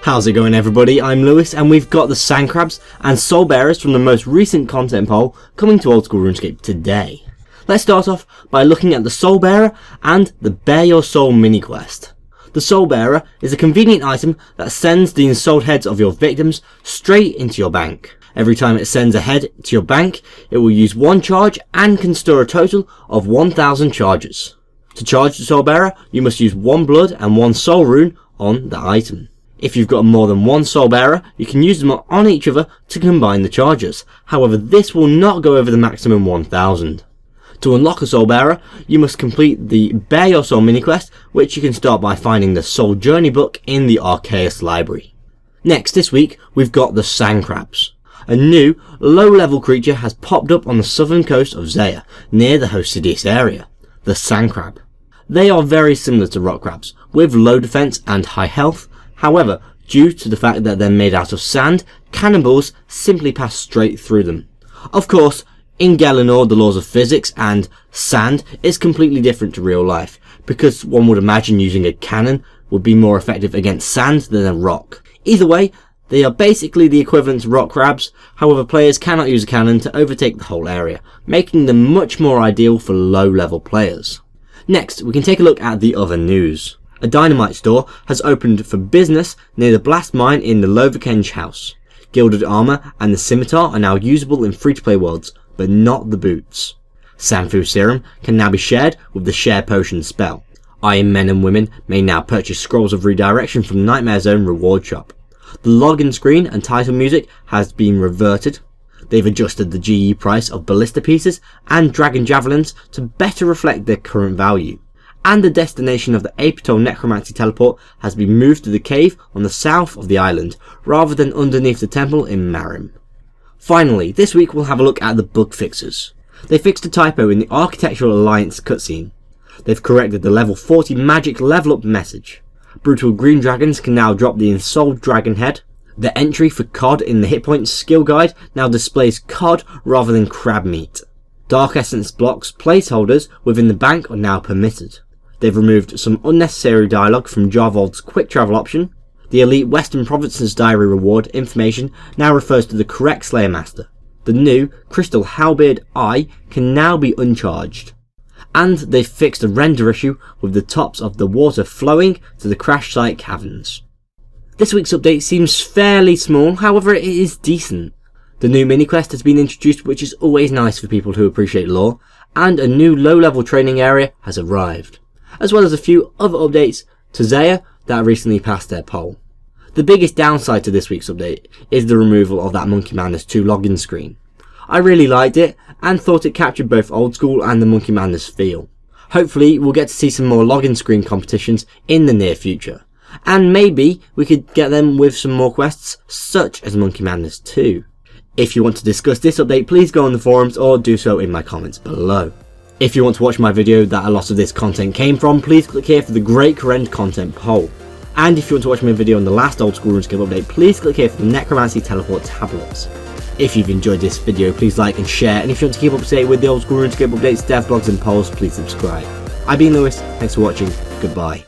How's it going, everybody? I'm Lewis, and we've got the Sand Crabs and Soul Bearers from the most recent content poll coming to Old School RuneScape today. Let's start off by looking at the Soul Bearer and the Bear Your Soul mini quest. The Soul Bearer is a convenient item that sends the ensouled heads of your victims straight into your bank. Every time it sends a head to your bank, it will use one charge and can store a total of 1000 charges. To charge the Soul Bearer, you must use one blood and one soul rune on the item. If you've got more than one Soul Bearer, you can use them on each other to combine the charges. However, this will not go over the maximum 1000. To unlock a Soul Bearer, you must complete the Bear Your Soul mini quest, which you can start by finding the Soul Journey book in the Arceus library. Next, this week, we've got the Sand Crabs. A new, low-level creature has popped up on the southern coast of Zeah, near the Hosidius area, the Sand Crab. They are very similar to rock crabs, with low defense and high health. However, due to the fact that they're made out of sand, cannonballs simply pass straight through them. Of course, in Galenor, the laws of physics and sand is completely different to real life, because one would imagine using a cannon would be more effective against sand than a rock. Either way, they are basically the equivalent to rock crabs. However, players cannot use a cannon to overtake the whole area, making them much more ideal for low-level players. Next, we can take a look at the other news. A dynamite store has opened for business near the blast mine in the Lovakenge house. Gilded armor and the scimitar are now usable in free-to-play worlds, but not the boots. Sanfu serum can now be shared with the share potion spell. Iron men and women may now purchase scrolls of redirection from Nightmare Zone reward shop. The login screen and title music has been reverted. They've adjusted the GE price of ballista pieces and dragon javelins to better reflect their current value. And the destination of the Apatol Necromancy teleport has been moved to the cave on the south of the island, rather than underneath the temple in Marim. Finally, this week we'll have a look at the bug fixers. They fixed a typo in the Architectural Alliance cutscene. They've corrected the level 40 magic level up message. Brutal green dragons can now drop the ensouled dragon head. The entry for COD in the hit points skill guide now displays COD rather than crab meat. Dark Essence blocks placeholders within the bank are now permitted. They've removed some unnecessary dialogue from Jarvold's quick travel option. The Elite Western Provinces Diary reward information now refers to the correct Slayer Master. The new Crystal Halberd Eye can now be uncharged. And they've fixed a render issue with the tops of the water flowing to the crash site caverns. This week's update seems fairly small, however it is decent. The new mini quest has been introduced, which is always nice for people who appreciate lore, and a new low-level training area has arrived, as well as a few other updates to Zeah that recently passed their poll. The biggest downside to this week's update is the removal of that Monkey Madness 2 login screen. I really liked it and thought it captured both old school and the Monkey Madness feel. Hopefully we'll get to see some more login screen competitions in the near future, and maybe we could get them with some more quests such as Monkey Madness 2. If you want to discuss this update, please go on the forums or do so in my comments below. If you want to watch my video that a lot of this content came from, please click here for the Great Current Content poll. And if you want to watch my video on the last Old School RuneScape update, please click here for the Necromancy Teleport tablets. If you've enjoyed this video, please like and share, and if you want to keep up to date with the Old School RuneScape updates, dev blogs and polls, please subscribe. I've been Lewis, thanks for watching, goodbye.